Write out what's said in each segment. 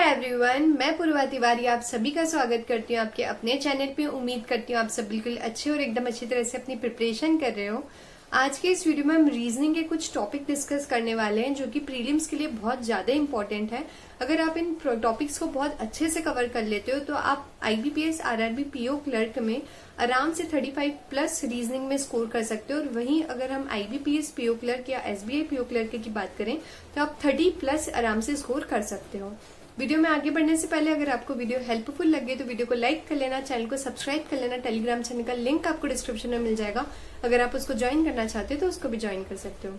Everyone, मैं पूर्वा तिवारी आप सभी का स्वागत करती हूँ आपके अपने चैनल पे। उम्मीद करती हूँ आप सब बिल्कुल अच्छे और एकदम अच्छी तरह से अपनी प्रिपरेशन कर रहे हो। आज के इस वीडियो में हम रीजनिंग के कुछ टॉपिक डिस्कस करने वाले हैं जो कि प्रीलिम्स के लिए बहुत ज्यादा इंपॉर्टेंट है। अगर आप इन टॉपिक्स को बहुत अच्छे से कवर कर लेते हो तो आप IBPS RRB PO क्लर्क में आराम से 35 प्लस रीजनिंग में स्कोर कर सकते हो। और वहीं अगर हम IBPS PO क्लर्क या SBI PO क्लर्क की बात करें तो आप 30 प्लस आराम से स्कोर कर सकते हो। वीडियो में आगे बढ़ने से पहले अगर आपको वीडियो हेल्पफुल लगे तो वीडियो को लाइक कर लेना, चैनल को सब्सक्राइब कर लेना। टेलीग्राम चैनल का लिंक आपको डिस्क्रिप्शन में मिल जाएगा, अगर आप उसको ज्वाइन करना चाहते हो तो उसको भी ज्वाइन कर सकते हो।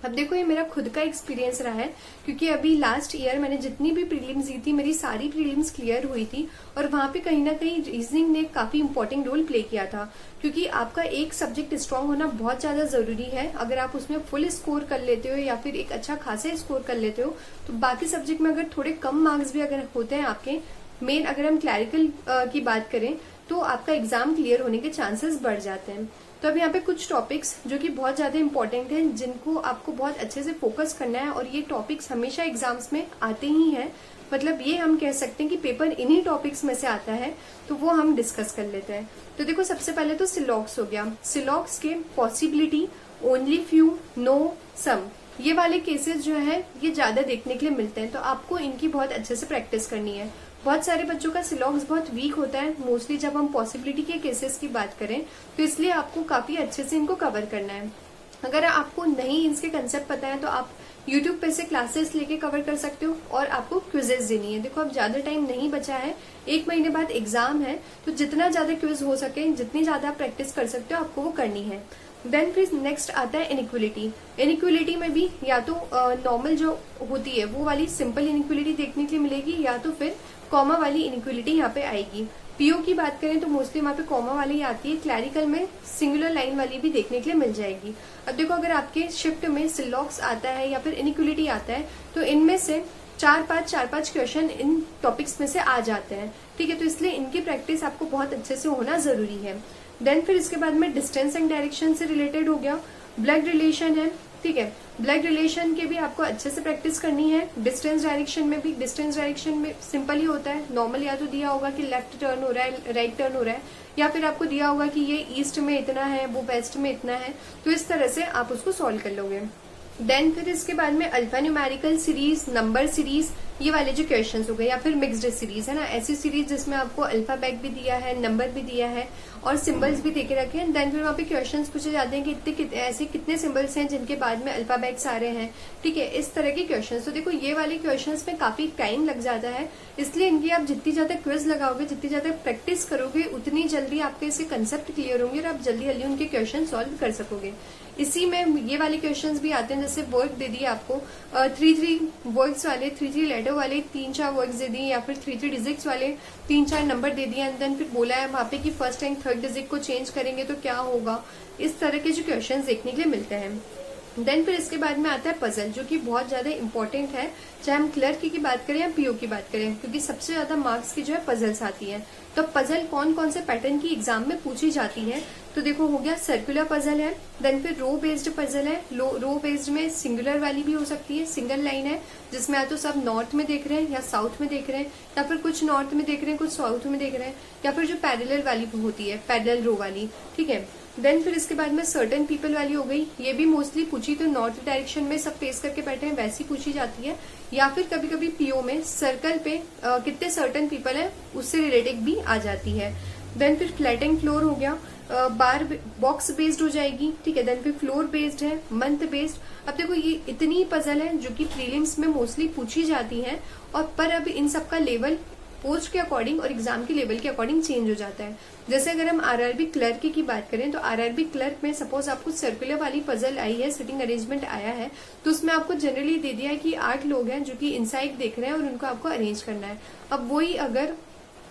अब देखो, ये मेरा खुद का एक्सपीरियंस रहा है क्योंकि अभी लास्ट ईयर मैंने जितनी भी प्रीलिम्स दी थी मेरी सारी प्रीलिम्स क्लियर हुई थी और वहां पे कहीं ना कहीं रीजनिंग ने काफी इंपॉर्टेंट रोल प्ले किया था क्योंकि आपका एक सब्जेक्ट स्ट्रांग होना बहुत ज्यादा जरूरी है। अगर आप उसमें फुल स्कोर कर लेते हो या फिर एक अच्छा खासा स्कोर कर लेते हो तो बाकी सब्जेक्ट में अगर थोड़े कम मार्क्स भी अगर होते हैं आपके, मेन अगर हम क्लैरिकल की बात करें तो आपका एग्जाम क्लियर होने के चांसेस बढ़ जाते हैं। तो अब यहाँ पे कुछ टॉपिक्स जो कि बहुत ज्यादा इंपॉर्टेंट हैं जिनको आपको बहुत अच्छे से फोकस करना है और ये टॉपिक्स हमेशा एग्जाम्स में आते ही हैं। मतलब ये हम कह सकते हैं कि पेपर इन्हीं टॉपिक्स में से आता है, तो वो हम डिस्कस कर लेते हैं। तो देखो, सबसे पहले तो सिलॉक्स हो गया। सिलॉक्स के पॉसिबिलिटी, ओनली फ्यू, नो, सम, ये वाले केसेस जो है ये ज्यादा देखने के लिए मिलते हैं, तो आपको इनकी बहुत अच्छे से प्रैक्टिस करनी है। बहुत सारे बच्चों का सिलॉक्स बहुत वीक होता है मोस्टली जब हम पॉसिबिलिटी के केसेस की बात करें, तो इसलिए आपको काफी अच्छे से इनको कवर करना है। अगर आपको नहीं इसके कंसेप्ट पता है तो आप YouTube पे से क्लासेस लेके कवर कर सकते हो और आपको क्विजेस देनी है। देखो, अब ज्यादा टाइम नहीं बचा है, 1 महीने बाद एग्जाम है, तो जितना ज्यादा क्विज हो सके, जितनी ज्यादा आप प्रैक्टिस कर सकते हो आपको वो करनी है। देन फिर नेक्स्ट आता है इनइक्वलिटी। इनइक्वलिटी में भी या तो नॉर्मल जो होती है वो वाली सिंपल इनइक्वलिटी देखने के लिए मिलेगी या तो फिर कॉमा वाली इनइक्वलिटी यहाँ पे आएगी। पीओ की बात करें तो मोस्टली वहाँ पे कॉमा वाली आती है। क्लैरिकल में सिंगुलर लाइन वाली भी देखने के लिए मिल जाएगी। अब देखो, अगर आपके शिफ्ट में सिलॉक्स आता है या फिर इनइक्वलिटी आता है तो इनमें से 4-5 क्वेश्चन इन टॉपिक्स में से आ जाते हैं। ठीक है, तो इसलिए इनकी प्रैक्टिस आपको बहुत अच्छे से होना जरूरी है। देन फिर इसके बाद में डिस्टेंस एंड डायरेक्शन से रिलेटेड हो गया। ब्लड रिलेशन है, ठीक है, ब्लड रिलेशन के भी आपको अच्छे से प्रैक्टिस करनी है। डिस्टेंस डायरेक्शन में भी, डिस्टेंस डायरेक्शन में सिंपल ही होता है। नॉर्मल या तो दिया होगा कि लेफ्ट टर्न हो रहा है, राइट टर्न हो रहा है, या फिर आपको दिया होगा कि ये ईस्ट में इतना है, वो वेस्ट में इतना है, तो इस तरह से आप उसको सॉल्व कर लोगे। देन फिर इसके बाद में alpha numerical series, number series, ये वाले जो क्वेश्चंस हो गए, या फिर मिक्स्ड सीरीज है ना, ऐसी सीरीज जिसमें आपको अल्फाबेट भी दिया है, नंबर भी दिया है और सिंबल्स भी देके रखे हैं। देन फिर वहाँ पे क्वेश्चंस पूछे जाते हैं कि ऐसे कितने सिंबल्स हैं जिनके बाद में अल्फाबेट्स आ रहे हैं। ठीक है, इस तरह के क्वेश्चंस। तो देखो, ये वाले क्वेश्चंस में काफी टाइम लग जाता है, इसलिए इनकी आप जितनी ज्यादा क्विज लगाओगे, जितनी ज्यादा प्रैक्टिस करोगे, उतनी जल्दी आपके इसके कंसेप्ट क्लियर होंगे और आप जल्दी जल्दी उनके क्वेश्चन सॉल्व कर सकोगे। इसी में ये वाले क्वेश्चंस भी आते हैं, जैसे वर्ड दे दिए आपको 3 वर्ड्स वाले, 3 लेटर वाले 3-4 वर्ड्स दे दिए, या फिर 3 डिजिट्स वाले 3-4 नंबर दे दिए। एंड देन फिर बोला है वहां पे कि फर्स्ट एंड थर्ड डिजिट को चेंज करेंगे तो क्या होगा। इस तरह के जो क्वेश्चंस देखने के लिए मिलते हैं। देन फिर इसके बाद में आता है पजल, जो कि बहुत ज्यादा इंपॉर्टेंट है, चाहे हम क्लर्क की बात करें या पीओ की बात करें, क्योंकि सबसे ज्यादा मार्क्स की जो है पजल्स आती है। तो पजल कौन कौन से पैटर्न की एग्जाम में पूछी जाती है, तो देखो, हो गया सर्कुलर पजल है। देन फिर रो बेस्ड पजल है। रो बेस्ड में सिंगुलर वाली भी हो सकती है, सिंगल लाइन है जिसमें या तो सब नॉर्थ में देख रहे हैं या साउथ में देख रहे हैं, या फिर कुछ नॉर्थ में देख रहे हैं, कुछ साउथ में देख रहे हैं, या फिर जो पैरेलल वाली होती है, पैरेलल रो वाली। ठीक है, देन फिर इसके बाद में सर्टेन पीपल वाली हो गई। ये भी मोस्टली पूछी तो नॉर्थ डायरेक्शन में सब फेस करके बैठे हैं वैसी पूछी जाती है, या फिर कभी कभी पीओ में सर्कल पे कितने सर्टेन पीपल हैं उससे रिलेटेड भी आ जाती है। देन फिर फ्लैट एंड फ्लोर हो गया, बार बॉक्स बेस्ड हो जाएगी। ठीक है, देन फिर फ्लोर बेस्ड है, मंथ बेस्ड। अब देखो, ये इतनी पजल है जो कि प्रीलिम्स में मोस्टली पूछी जाती है, और पर अब इन सबका लेवल पोस्ट के अकॉर्डिंग और एग्जाम के लेवल के अकॉर्डिंग चेंज हो जाता है। जैसे अगर हम आरआरबी क्लर्क की बात करें तो आरआरबी क्लर्क में सपोज आपको सर्कुलर वाली पजल आई है, सिटिंग अरेंजमेंट आया है, तो उसमें आपको जनरली दे दिया है कि 8 लोग हैं जो कि इनसाइड देख रहे हैं और उनको आपको अरेंज करना है। अब वही अगर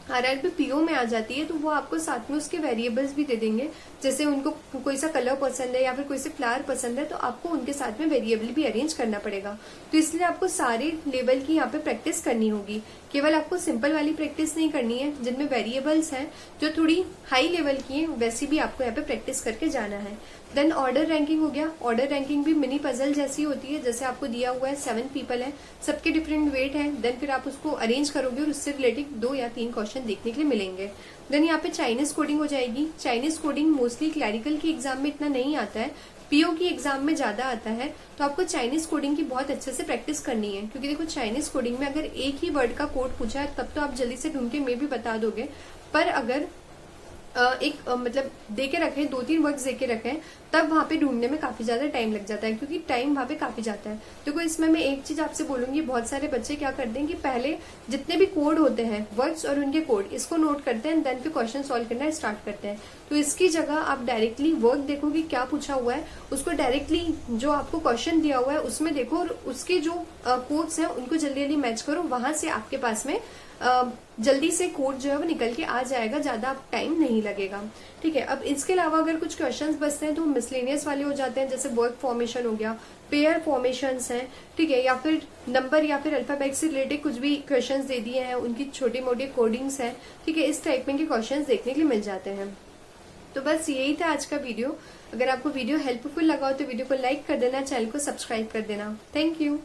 आरआरबी पीओ में आ जाती है तो वो आपको साथ में उसके वेरिएबल्स भी दे देंगे, जैसे उनको कोई सा कलर पसंद है या फिर कोई से फ्लावर पसंद है तो आपको उनके साथ में वेरिएबल भी अरेंज करना पड़ेगा। तो इसलिए आपको सारे लेवल की यहाँ पे प्रैक्टिस करनी होगी, केवल आपको सिंपल वाली प्रैक्टिस नहीं करनी है जिनमें वेरिएबल्स हैं जो थोड़ी हाई लेवल की है, वैसी भी आपको यहाँ पे प्रैक्टिस करके जाना है। देन ऑर्डर रैंकिंग हो गया। ऑर्डर रैंकिंग भी मिनी पजल जैसी होती है, जैसे आपको दिया हुआ है 7 पीपल है, सबके डिफरेंट वेट है, देन फिर आप उसको अरेंज करोगे और उससे रिलेटेड 2 या 3 क्वेश्चन देखने के लिए मिलेंगे। देन यहाँ पे चाइनीज कोडिंग हो जाएगी। चाइनीज कोडिंग मोस्टली क्लैरिकल की एग्जाम में इतना नहीं आता है, पीओ की एग्जाम में ज्यादा आता है, तो आपको चाइनीज कोडिंग की बहुत अच्छे से प्रैक्टिस करनी है, क्योंकि देखो चाइनीज कोडिंग में अगर एक ही वर्ड का कोड पूछा है तब तो आप जल्दी से ढूंढ के में भी बता दोगे, पर अगर मतलब दे के रखें, 2-3 वर्ड्स दे के रखें, तब वहां पे ढूंढने में काफी ज्यादा टाइम लग जाता है, क्योंकि टाइम वहां पे काफी जाता है। देखो इसमें मैं एक चीज आपसे बोलूंगी, बहुत सारे बच्चे क्या करते हैं कि पहले जितने भी कोड होते हैं, वर्ड्स और उनके कोड, इसको नोट करते हैं, देन फिर क्वेश्चन सॉल्व करना स्टार्ट करते हैं। तो इसकी जगह आप डायरेक्टली वर्ड देखो कि क्या पूछा हुआ है, उसको डायरेक्टली जो आपको क्वेश्चन दिया हुआ है उसमें देखो, और उसके जो कोड्स हैं उनको जल्दी जल्दी मैच करो, वहां से आपके पास में जल्दी से कोड जो है वो निकल के आ जाएगा, ज्यादा टाइम नहीं लगेगा। ठीक है, अब इसके अलावा अगर कुछ क्वेश्चंस बचते हैं तो मिसलेनियस वाले हो जाते हैं, जैसे वर्क फॉर्मेशन हो गया, पेयर फॉर्मेशंस हैं, ठीक है, या फिर नंबर या फिर अल्फाबेट से रिलेटेड कुछ भी क्वेश्चंस दे दिए हैं, उनकी छोटे मोटे कोडिंग्स हैं, ठीक है, इस टाइप में के क्वेश्चंस देखने के लिए मिल जाते हैं। तो बस यही था आज का वीडियो। अगर आपको वीडियो हेल्पफुल लगा हो तो वीडियो को लाइक कर देना, चैनल को सब्सक्राइब कर देना। Thank you.